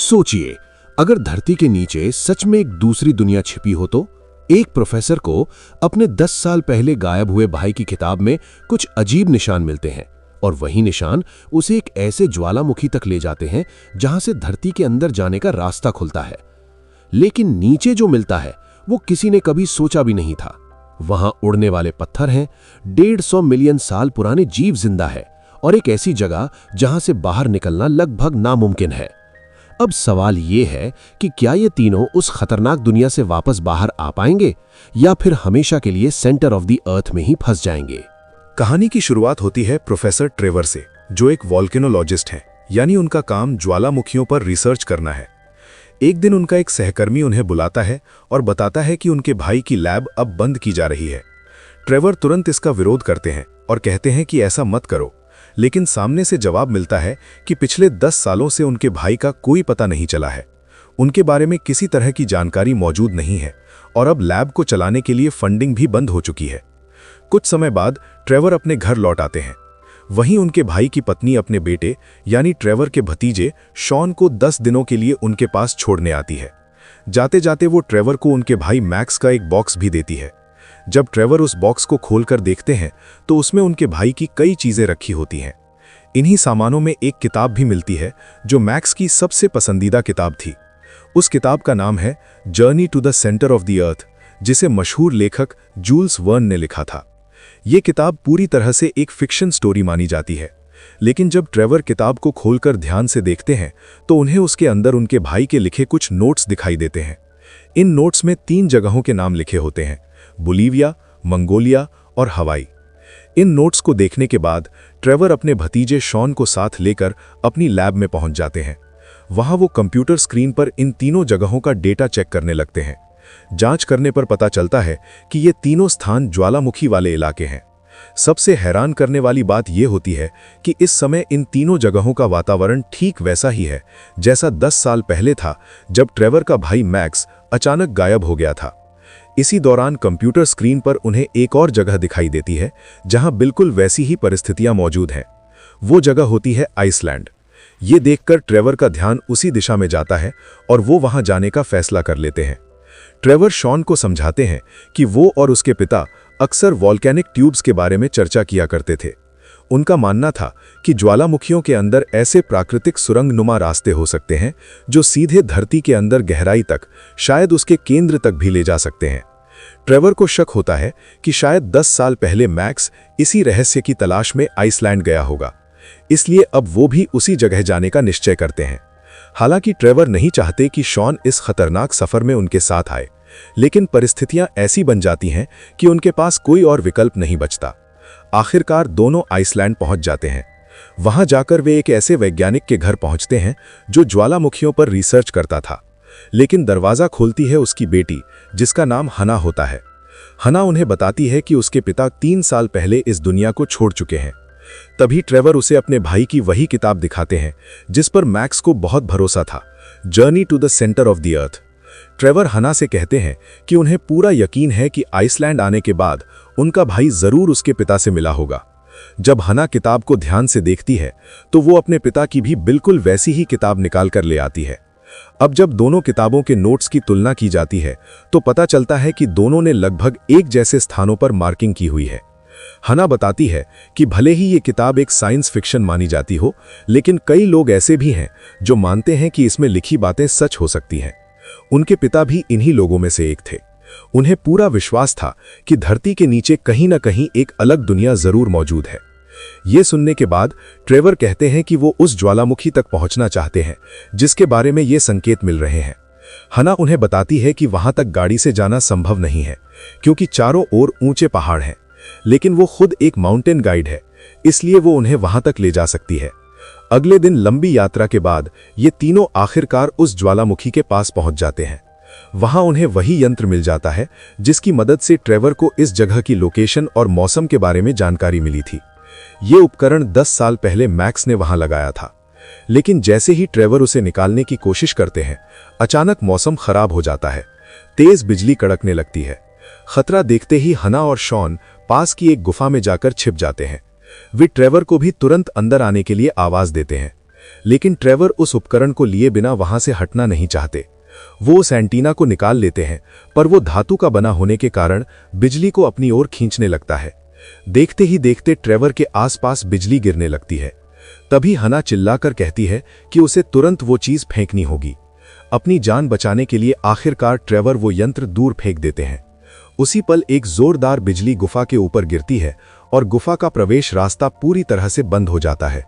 सोचिए, अगर धरती के नीचे सच में एक दूसरी दुनिया छिपी हो तो एक प्रोफेसर को अपने 10 साल पहले गायब हुए भाई की किताब में कुछ अजीब निशान मिलते हैं और वही निशान उसे एक ऐसे ज्वालामुखी तक ले जाते हैं जहां से धरती के अंदर जाने का रास्ता खुलता है। लेकिन नीचे जो मिलता है वो किसी ने कभी सोचा भी नहीं था। वहां उड़ने वाले पत्थर हैं, 150 मिलियन साल पुराने जीव जिंदा है और एक ऐसी जगह जहां से बाहर निकलना लगभग नामुमकिन है। अब सवाल ये है कि क्या ये तीनों उस खतरनाक दुनिया से वापस बाहर आ पाएंगे या फिर हमेशा के लिए सेंटर ऑफ द अर्थ में ही फंस जाएंगे। कहानी की शुरुआत होती है प्रोफेसर ट्रेवर से, जो एक वॉल्केनोलॉजिस्ट हैं, यानी उनका काम ज्वालामुखियों पर रिसर्च करना है। एक दिन उनका एक सहकर्मी उन्हें बुलाता है और बताता है कि उनके भाई की लैब अब बंद की जा रही है। ट्रेवर तुरंत इसका विरोध करते हैं और कहते हैं कि ऐसा मत करो, लेकिन सामने से जवाब मिलता है कि पिछले 10 सालों से उनके भाई का कोई पता नहीं चला है। उनके बारे में किसी तरह की जानकारी मौजूद नहीं है और अब लैब को चलाने के लिए फंडिंग भी बंद हो चुकी है। कुछ समय बाद ट्रेवर अपने घर लौट आते हैं। वहीं उनके भाई की पत्नी अपने बेटे यानी ट्रेवर के भतीजे शॉन को 10 दिनों के लिए उनके पास छोड़ने आती है। जाते जाते वो ट्रेवर को उनके भाई मैक्स का एक बॉक्स भी देती है। जब ट्रेवर उस बॉक्स को खोलकर देखते हैं तो उसमें उनके भाई की कई चीजें रखी होती हैं। इन्हीं सामानों में एक किताब भी मिलती है जो मैक्स की सबसे पसंदीदा किताब थी। उस किताब का नाम है journey to the centre of the earth, जिसे मशहूर लेखक जूल्स वर्न ने लिखा था। ये किताब पूरी तरह से एक फिक्शन स्टोरी मानी जाती है, लेकिन जब ट्रेवर किताब को खोलकर ध्यान से देखते हैं तो उन्हें उसके अंदर उनके भाई के लिखे कुछ नोट्स दिखाई देते हैं। इन नोट्स में 3 जगहों के नाम लिखे होते हैं, बोलीविया, मंगोलिया और हवाई। इन नोट्स को देखने के बाद ट्रेवर अपने भतीजे शॉन को साथ लेकर अपनी लैब में पहुंच जाते हैं। वहां वो कंप्यूटर स्क्रीन पर इन तीनों जगहों का डेटा चेक करने लगते हैं। जांच करने पर पता चलता है कि ये तीनों स्थान ज्वालामुखी वाले इलाके हैं। सबसे हैरान करने वाली बात यह होती है कि इस समय इन तीनों जगहों का वातावरण ठीक वैसा ही है जैसा 10 साल पहले था, जब ट्रेवर का भाई मैक्स अचानक गायब हो गया था। इसी दौरान कंप्यूटर स्क्रीन पर उन्हें एक और जगह दिखाई देती है जहां बिल्कुल वैसी ही परिस्थितियां मौजूद हैं। वो जगह होती है आइसलैंड। ये देखकर ट्रेवर का ध्यान उसी दिशा में जाता है और वो वहां जाने का फैसला कर लेते हैं। ट्रेवर शॉन को समझाते हैं कि वो और उसके पिता अक्सर वॉल्केनिक ट्यूब्स के बारे में चर्चा किया करते थे। उनका मानना था कि ज्वालामुखियों के अंदर ऐसे प्राकृतिक सुरंगनुमा रास्ते हो सकते हैं जो सीधे धरती के अंदर गहराई तक, शायद उसके केंद्र तक भी ले जा सकते हैं। ट्रेवर को शक होता है कि शायद 10 साल पहले मैक्स इसी रहस्य की तलाश में आइसलैंड गया होगा, इसलिए अब वो भी उसी जगह जाने का निश्चय करते हैं। हालांकि ट्रेवर नहीं चाहते कि शॉन इस खतरनाक सफर में उनके साथ आए, लेकिन परिस्थितियां ऐसी बन जाती हैं कि उनके पास कोई और विकल्प नहीं बचता। आखिरकार दोनों आइसलैंड पहुंच जाते हैं। वहां जाकर वे एक ऐसे वैज्ञानिक के घर पहुंचते हैं जो ज्वालामुखियों पर रिसर्च करता था, लेकिन दरवाजा खोलती है उसकी बेटी, जिसका नाम हना होता है। हना उन्हें बताती है कि उसके पिता 3 साल पहले इस दुनिया को छोड़ चुके हैं। तभी ट्रेवर उसे अपने भाई की वही किताब दिखाते हैं जिस पर मैक्स को बहुत भरोसा था, journey to the centre of the earth. Trevor Hannah से कहते हैं कि उन्हें पूरा यकीन है कि आइसलैंड आने के बाद उनका भाई जरूर उसके पिता से मिला होगा। जब हना किताब को ध्यान से देखती है तो वो अपने पिता की भी बिल्कुल वैसी ही किताब निकाल कर ले आती है। अब जब दोनों किताबों के नोट्स की तुलना की जाती है तो पता चलता है कि दोनों ने लगभग एक जैसे स्थानों पर मार्किंग की हुई है। हना बताती है कि भले ही ये किताब एक साइंस फिक्शन मानी जाती हो, लेकिन कई लोग ऐसे भी हैं जो मानते हैं कि इसमें लिखी बातें सच हो सकती हैं। उनके पिता भी इन्हीं लोगों में से एक थे। उन्हें पूरा विश्वास था कि धरती के नीचे कहीं ना कहीं एक अलग दुनिया जरूर मौजूद है। ये सुनने के बाद ट्रेवर कहते हैं कि वो उस ज्वालामुखी तक पहुंचना चाहते हैं जिसके बारे में ये संकेत मिल रहे हैं। हना उन्हें बताती है कि वहां तक गाड़ी से जाना संभव नहीं है क्योंकि चारों ओर ऊंचे पहाड़ हैं, लेकिन वो खुद एक माउंटेन गाइड है, इसलिए वो उन्हें वहां तक ले जा सकती है। अगले दिन लंबी यात्रा के बाद ये तीनों आखिरकार उस ज्वालामुखी के पास पहुंच जाते हैं। वहां उन्हें वही यंत्र मिल जाता है जिसकी मदद से ट्रेवर को इस जगह की लोकेशन और मौसम के बारे में जानकारी मिली थी। ये उपकरण 10 साल पहले मैक्स ने वहां लगाया था, लेकिन जैसे ही ट्रेवर उसे निकालने की कोशिश करते हैं, अचानक मौसम खराब हो जाता है। तेज बिजली कड़कने लगती है। खतरा देखते ही हना और शॉन पास की एक गुफा में जाकर छिप जाते हैं। वे ट्रेवर को भी तुरंत अंदर आने के लिए आवाज देते हैं, लेकिन ट्रेवर उस उपकरण को लिए बिना वहां से हटना नहीं चाहते। वो उस एंटीना को निकाल लेते हैं, पर वो धातु का बना होने के कारण बिजली को अपनी ओर खींचने लगता है। देखते ही देखते ट्रेवर के आसपास बिजली गिरने लगती है। तभी हना चिल्लाकर कहती है कि उसे तुरंत वो चीज फेंकनी होगी। अपनी जान बचाने के लिए आखिरकार ट्रेवर वो यंत्र दूर फेंक देते हैं। उसी पल एक जोरदार बिजली गुफा के ऊपर गिरती है और गुफा का प्रवेश रास्ता पूरी तरह से बंद हो जाता है।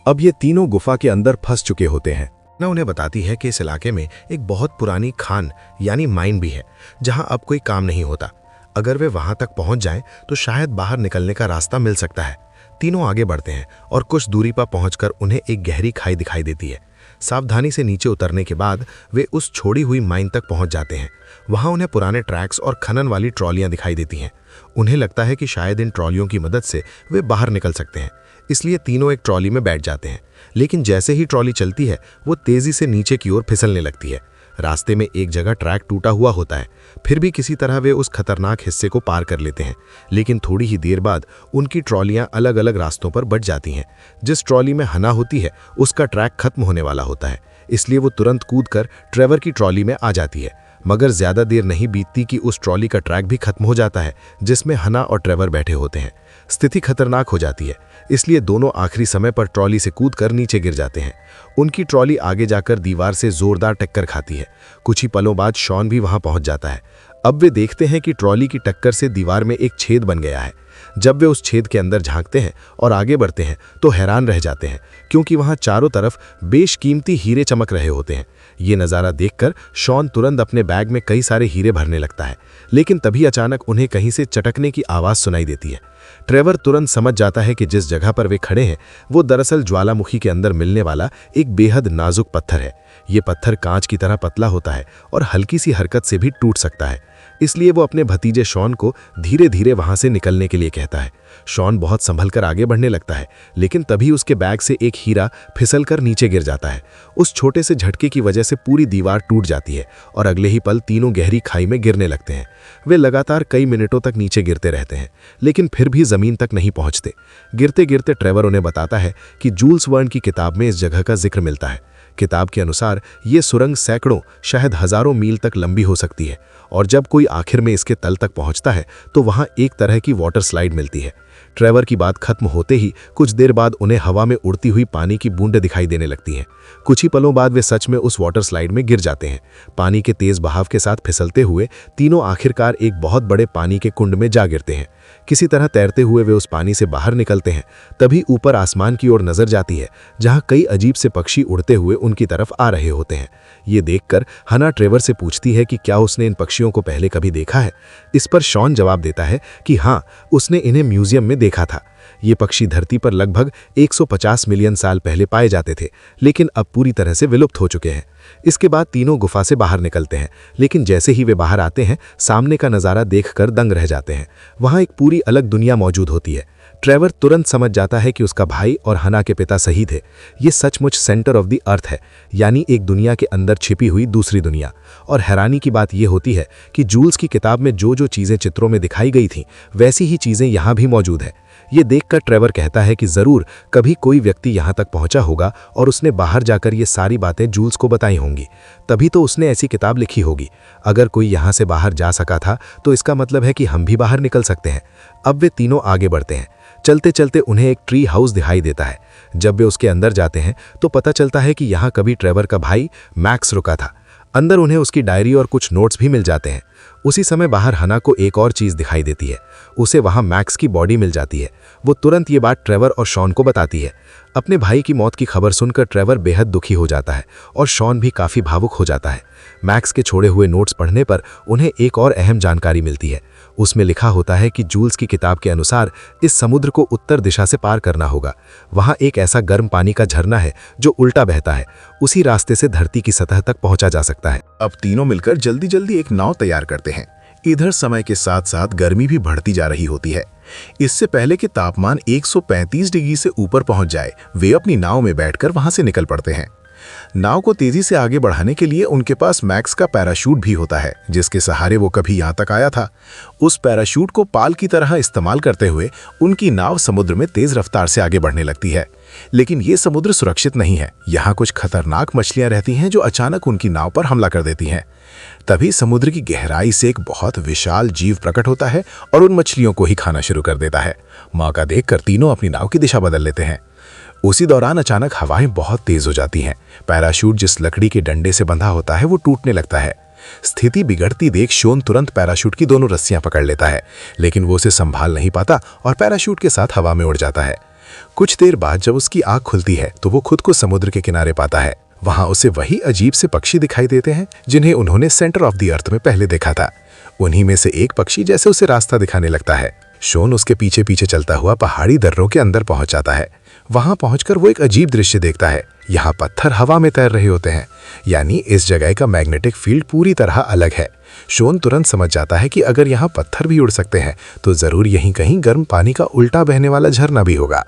अब ये तीनों गुफा के अंदर फंस चुके होते हैं। ना उन्हें बताती है कि इस इलाके में एक बहुत पुरानी खान यानी माइन भी है, जहां अब कोई काम नहीं होता। अगर वे वहां तक पहुंच जाएं तो शायद बाहर निकलने का रास्ता मिल सकता है। तीनों आगे बढ़ते हैं और कुछ दूरी पर पहुंचकर उन्हें एक गहरी खाई दिखाई देती है। सावधानी से नीचे उतरने के बाद वे उस छोड़ी हुई माइन तक पहुंच जाते हैं। वहां उन्हें पुराने ट्रैक्स और खनन वाली ट्रॉलियां दिखाई देती हैं। उन्हें लगता है कि शायद इन ट्रॉलियों की मदद से वे बाहर निकल सकते हैं, इसलिए तीनों एक ट्रॉली में बैठ जाते हैं। लेकिन जैसे ही ट्रॉली चलती है वो तेजी से नीचे की ओर फिसलने लगती है। रास्ते में एक जगह ट्रैक टूटा हुआ होता है, फिर भी किसी तरह वे उस खतरनाक हिस्से को पार कर लेते हैं। लेकिन थोड़ी ही देर बाद उनकी ट्रॉलियां अलग अलग रास्तों पर बट जाती हैं। जिस ट्रॉली में हना होती है उसका ट्रैक खत्म होने वाला होता है, इसलिए वो तुरंत कूदकर ट्रेवर की ट्रॉली में आ जाती है। मगर ज्यादा देर नहीं बीतती कि उस ट्रॉली का ट्रैक भी खत्म हो जाता है जिसमें हना और ट्रेवर बैठे होते हैं। स्थिति खतरनाक हो जाती है, इसलिए दोनों आखिरी समय पर ट्रॉली से कूदकर नीचे गिर जाते हैं। उनकी ट्रॉली आगे जाकर दीवार से जोरदार टक्कर खाती है। कुछ ही पलों बाद शॉन भी वहां पहुंच जाता है। अब वे देखते हैं कि ट्रॉली की टक्कर से दीवार में एक छेद बन गया है। जब वे उस छेद के अंदर झांकते हैं और आगे बढ़ते हैं तो हैरान रह जाते हैं, क्योंकि वहां चारों तरफ बेशकीमती हीरे चमक रहे होते हैं। ये नज़ारा देखकर शॉन तुरंत अपने बैग में कई सारे हीरे भरने लगता है, लेकिन तभी अचानक उन्हें कहीं से चटकने की आवाज़ सुनाई देती है। ट्रेवर तुरंत समझ जाता है कि जिस जगह पर वे खड़े हैं वो दरअसल ज्वालामुखी के अंदर मिलने वाला एक बेहद नाजुक पत्थर है। ये पत्थर कांच की तरह पतला होता है और हल्की सी हरकत से भी टूट सकता है। इसलिए वो अपने भतीजे शॉन को धीरे धीरे वहां से निकलने के लिए कहता है। शॉन बहुत संभल कर आगे बढ़ने लगता है, लेकिन तभी उसके बैग से एक हीरा फिसलकर नीचे गिर जाता है। उस छोटे से झटके की वजह से पूरी दीवार टूट जाती है और अगले ही पल तीनों गहरी खाई में गिरने लगते हैं। वे लगातार कई मिनटों तक नीचे गिरते रहते हैं, लेकिन फिर भी जमीन तक नहीं पहुंचते। गिरते गिरते ट्रेवर उन्हें बताता है कि जूल्स वर्न की किताब में इस जगह का जिक्र मिलता है। किताब के अनुसार ये सुरंग सैकड़ों शायद हजारों मील तक लंबी हो सकती है, और जब कोई आखिर में इसके तल तक पहुंचता है तो वहां एक तरह की वाटर स्लाइड मिलती है। ट्रेवर की बात खत्म होते ही कुछ देर बाद उन्हें हवा में उड़ती हुई पानी की बूंदें दिखाई देने लगती हैं। कुछ ही पलों बाद वे सच में उस वाटर स्लाइड में गिर जाते हैं। पानी के तेज बहाव के साथ फिसलते हुए तीनों आखिरकार एक बहुत बड़े पानी के कुंड में जा गिरते हैं। किसी तरह तैरते हुए वे उस पानी से बाहर निकलते हैं। तभी ऊपर आसमान की ओर नजर जाती है, जहां कई अजीब से पक्षी उड़ते हुए उनकी तरफ आ रहे होते हैं। ये देखकर हना ट्रेवर से पूछती है कि क्या उसने इन पक्षियों को पहले कभी देखा है। इस पर शॉन जवाब देता है कि हाँ, उसने इन्हें म्यूजियम में देखा था। ये पक्षी धरती पर लगभग 150 मिलियन साल पहले पाए जाते थे, लेकिन अब पूरी तरह से विलुप्त हो चुके हैं। इसके बाद तीनों गुफा से बाहर निकलते हैं, लेकिन जैसे ही वे बाहर आते हैं सामने का नज़ारा देखकर दंग रह जाते हैं। वहां एक पूरी अलग दुनिया मौजूद होती है। ट्रेवर तुरंत समझ जाता है कि उसका भाई और हना के पिता सही थे। ये सचमुच सेंटर ऑफ द अर्थ है, यानी एक दुनिया के अंदर छिपी हुई दूसरी दुनिया। और हैरानी की बात यह होती है कि जूल्स की किताब में जो जो चीज़ें चित्रों में दिखाई गई थीं, वैसी ही चीज़ें यहाँ भी मौजूद है। ये देखकर ट्रेवर कहता है कि ज़रूर कभी कोई व्यक्ति यहाँ तक पहुँचा होगा और उसने बाहर जाकर ये सारी बातें जूल्स को बताई होंगी, तभी तो उसने ऐसी किताब लिखी होगी। अगर कोई यहाँ से बाहर जा सका था तो इसका मतलब है कि हम भी बाहर निकल सकते हैं। अब वे तीनों आगे बढ़ते हैं। चलते चलते उन्हें एक ट्री हाउस दिखाई देता है। जब वे उसके अंदर जाते हैं तो पता चलता है कि यहाँ कभी ट्रेवर का भाई मैक्स रुका था। अंदर उन्हें उसकी डायरी और कुछ नोट्स भी मिल जाते हैं। उसी समय बाहर हना को एक और चीज़ दिखाई देती है। उसे वहाँ मैक्स की बॉडी मिल जाती है। वो तुरंत ये बात ट्रेवर और शॉन को बताती है। अपने भाई की मौत की खबर सुनकर ट्रेवर बेहद दुखी हो जाता है और शॉन भी काफ़ी भावुक हो जाता है। मैक्स के छोड़े हुए नोट्स पढ़ने पर उन्हें एक और अहम जानकारी मिलती है। उसमें लिखा होता है कि जूल्स की किताब के अनुसार इस समुद्र को उत्तर दिशा से पार करना होगा। वहाँ एक ऐसा गर्म पानी का झरना है जो उल्टा बहता है। उसी रास्ते से धरती की सतह तक पहुँचा जा सकता है। अब तीनों मिलकर जल्दी जल्दी एक नाव तैयार करते हैं। इधर समय के साथ साथ गर्मी भी बढ़ती जा रही होती है। इससे पहले कि तापमान 135 डिग्री से ऊपर पहुंच जाए, वे अपनी नाव में बैठकर वहां से निकल पड़ते हैं। नाव को तेजी से आगे बढ़ाने के लिए उनके पास मैक्स का पैराशूट भी होता है, जिसके सहारे वो कभी यहाँ तक आया था। उस पैराशूट को पाल की तरह इस्तेमाल करते हुए उनकी नाव समुद्र में तेज रफ्तार से आगे बढ़ने लगती है। लेकिन ये समुद्र सुरक्षित नहीं है। यहाँ कुछ खतरनाक मछलियां रहती हैं जो अचानक उनकी नाव पर हमला कर देती हैं। तभी समुद्र की गहराई से एक बहुत विशाल जीव प्रकट होता है और उन मछलियों को ही खाना शुरू कर देता है। मौका देखकर तीनों अपनी नाव की दिशा बदल लेते हैं। उसी दौरान अचानक हवाएं बहुत तेज हो जाती हैं। पैराशूट जिस लकड़ी के डंडे से बंधा होता है वो टूटने लगता है। स्थिति बिगड़ती देख शोन तुरंत पैराशूट की दोनों रस्सियां पकड़ लेता है, लेकिन वो उसे संभाल नहीं पाता और पैराशूट के साथ हवा में उड़ जाता है। कुछ देर बाद जब उसकी आंख खुलती है तो वो खुद को समुद्र के किनारे पाता है। वहां उसे वही अजीब से पक्षी दिखाई देते हैं जिन्हें उन्होंने सेंटर ऑफ द अर्थ में पहले देखा था। उन्हीं में से एक पक्षी जैसे उसे रास्ता दिखाने लगता है। शोन उसके पीछे पीछे चलता हुआ पहाड़ी दर्रों के अंदर पहुंच जाता है। वहां पहुंचकर वो एक अजीब दृश्य देखता है। यहाँ पत्थर हवा में तैर रहे होते हैं, यानी इस जगह का मैग्नेटिक फील्ड पूरी तरह अलग है। शोन तुरंत समझ जाता है कि अगर यहाँ पत्थर भी उड़ सकते हैं तो जरूर यहीं कहीं गर्म पानी का उल्टा बहने वाला झरना भी होगा।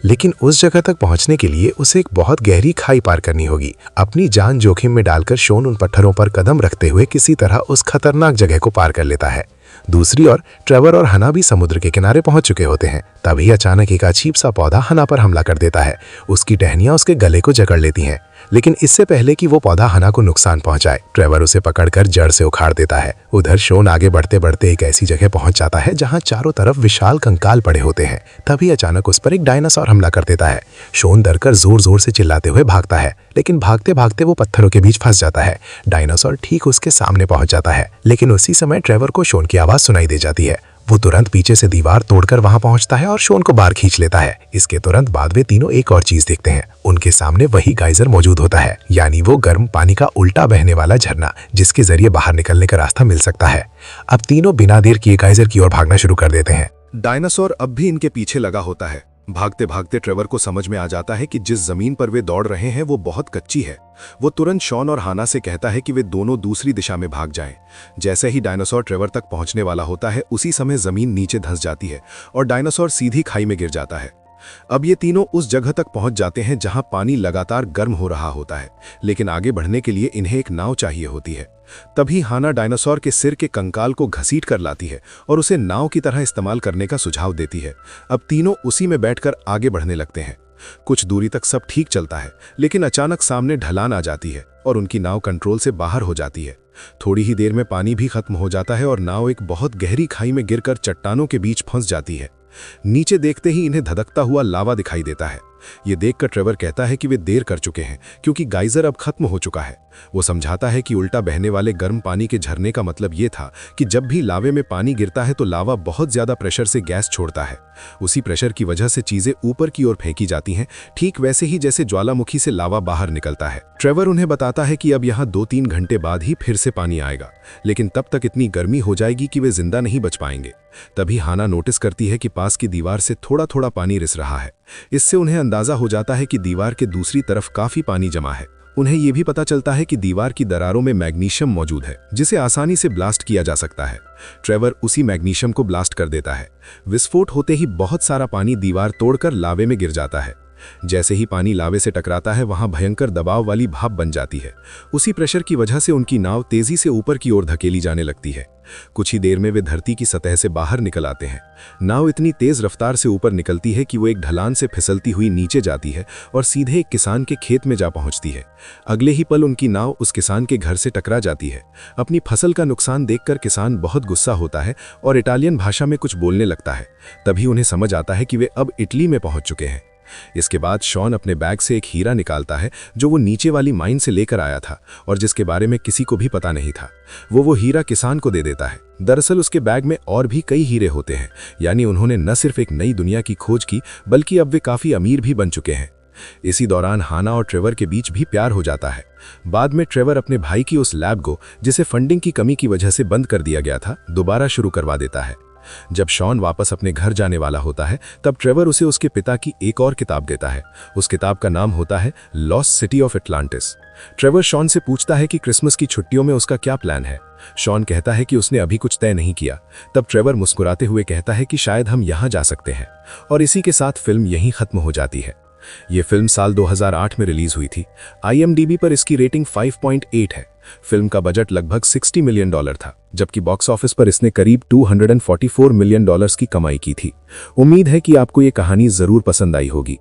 लेकिन उस जगह तक पहुंचने के लिए उसे एक बहुत गहरी खाई पार करनी होगी। अपनी जान जोखिम में डालकर शोन उन पत्थरों पर कदम रखते हुए किसी तरह उस खतरनाक जगह को पार कर लेता है। दूसरी ओर ट्रेवर और हना भी समुद्र के किनारे पहुंच चुके होते हैं। तभी अचानक एक अजीब सा पौधा हना पर हमला कर देता है। उसकी टहनियां उसके गले को जकड़ लेती हैं, लेकिन इससे पहले कि वो पौधा हना को नुकसान पहुंचाए, ट्रेवर उसे पकड़कर जड़ से उखाड़ देता है। उधर शोन आगे बढ़ते बढ़ते एक ऐसी जगह पहुंच जाता है जहां चारों तरफ विशाल कंकाल पड़े होते हैं। तभी अचानक उस पर एक डायनासोर हमला कर देता है। शोन डरकर जोर जोर से चिल्लाते हुए भागता है, लेकिन भागते भागते वो पत्थरों के बीच फंस जाता है। डायनासोर ठीक उसके सामने पहुंच जाता है, लेकिन उसी समय ट्रेवर को शोन की आवाज सुनाई दे जाती है। वो तुरंत पीछे से दीवार तोड़कर वहां पहुंचता है और शोन को बाहर खींच लेता है। इसके तुरंत बाद वे तीनों एक और चीज देखते हैं। उनके सामने वही गाइजर मौजूद होता है, यानी वो गर्म पानी का उल्टा बहने वाला झरना, जिसके जरिए बाहर निकलने का रास्ता मिल सकता है। अब तीनों बिना देर किए गाइजर की ओर भागना शुरू कर देते हैं। डायनासोर अब भी इनके पीछे लगा होता है। भागते भागते ट्रेवर को समझ में आ जाता है कि जिस जमीन पर वे दौड़ रहे हैं वो बहुत कच्ची है। वो तुरंत शॉन और हाना से कहता है कि वे दोनों दूसरी दिशा में भाग जाएं। जैसे ही डायनासोर ट्रेवर तक पहुंचने वाला होता है, उसी समय जमीन नीचे धंस जाती है और डायनासोर सीधी खाई में गिर जाता है। अब ये तीनों उस जगह तक पहुंच जाते हैं जहां पानी लगातार गर्म हो रहा होता है, लेकिन आगे बढ़ने के लिए इन्हें एक नाव चाहिए होती है। तभी हाना डायनासोर के सिर के कंकाल को घसीट कर लाती है और उसे नाव की तरह इस्तेमाल करने का सुझाव देती है। अब तीनों उसी में बैठकर आगे बढ़ने लगते हैं। कुछ दूरी तक सब ठीक चलता है, लेकिन अचानक सामने ढलान आ जाती है और उनकी नाव कंट्रोल से बाहर हो जाती है। थोड़ी ही देर में पानी भी खत्म हो जाता है और नाव एक बहुत गहरी खाई में गिरकर चट्टानों के बीच फंस जाती है। नीचे देखते ही इन्हें धधकता हुआ लावा दिखाई देता है। ये देखकर ट्रेवर कहता है कि वे देर कर चुके हैं, क्योंकि गाइजर अब खत्म हो चुका है। वो समझाता है कि उल्टा बहने वाले गर्म पानी के झरने का मतलब ये था कि जब भी लावे में पानी गिरता है तो लावा बहुत ज्यादा प्रेशर से गैस छोड़ता है। उसी प्रेशर की वजह से चीजें ऊपर की ओर फेंकी जाती हैं, ठीक वैसे ही जैसे ज्वालामुखी से लावा बाहर निकलता है। ट्रेवर उन्हें बताता है कि अब यहाँ 2-3 घंटे बाद ही फिर से पानी आएगा, लेकिन तब तक इतनी गर्मी हो जाएगी कि वे जिंदा नहीं बच पाएंगे। तभी हाना नोटिस करती है कि पास की दीवार से थोड़ा थोड़ा पानी रिस रहा है। इससे उन्हें अंदाजा हो जाता है कि दीवार के दूसरी तरफ काफी पानी जमा है। उन्हें यह भी पता चलता है कि दीवार की दरारों में मैग्नीशियम मौजूद है, जिसे आसानी से ब्लास्ट किया जा सकता है। ट्रेवर उसी मैग्नीशियम को ब्लास्ट कर देता है। विस्फोट होते ही बहुत सारा पानी दीवार तोड़कर लावे में गिर जाता है। जैसे ही पानी लावे से टकराता है, वहां भयंकर दबाव वाली भाप बन जाती है। उसी प्रेशर की वजह से उनकी नाव तेजी से ऊपर की ओर धकेली जाने लगती है। कुछ ही देर में वे धरती की सतह से बाहर निकल आते हैं। नाव इतनी तेज रफ्तार से ऊपर निकलती है कि वो एक ढलान से फिसलती हुई नीचे जाती है और सीधे एक किसान के खेत में जा पहुंचती है। अगले ही पल उनकी नाव उस किसान के घर से टकरा जाती है। अपनी फसल का नुकसान देखकर किसान बहुत गुस्सा होता है और इटालियन भाषा में कुछ बोलने लगता है। तभी उन्हें समझ आता है कि वे अब इटली में पहुंच चुके हैं। इसके बाद शॉन अपने बैग से एक हीरा निकालता है जो वो नीचे वाली माइन से लेकर आया था और जिसके बारे में किसी को भी पता नहीं था। वो हीरा किसान को दे देता है। दरअसल उसके बैग में और भी कई हीरे होते हैं, यानी उन्होंने न सिर्फ एक नई दुनिया की खोज की, बल्कि अब वे काफी अमीर भी बन चुके हैं। इसी दौरान हाना और ट्रेवर के बीच भी प्यार हो जाता है। बाद में ट्रेवर अपने भाई की उस लैब को, जिसे फंडिंग की कमी की वजह से बंद कर दिया गया था, दोबारा शुरू करवा देता है। जब शॉन वापस अपने घर जाने वाला होता है, तब ट्रेवर उसे उसके पिता की एक और किताब देता है। उस किताब का नाम होता है lost city of Atlantis. Trevor Sean से पूछता है कि क्रिसमस की छुट्टियों में उसका क्या प्लान है। शॉन कहता है कि उसने अभी कुछ तय नहीं किया। तब ट्रेवर मुस्कुराते हुए कहता है कि शायद हम यहाँ जा सकते हैं। और इसी के साथ फिल्म यहीं खत्म हो जाती है। ये फिल्म साल 2008 में रिलीज हुई थी। IMDb पर इसकी रेटिंग 5.8 है। फिल्म का बजट लगभग $60 मिलियन था, जबकि बॉक्स ऑफिस पर इसने करीब $244 मिलियन की कमाई की थी। उम्मीद है कि आपको ये कहानी जरूर पसंद आई होगी।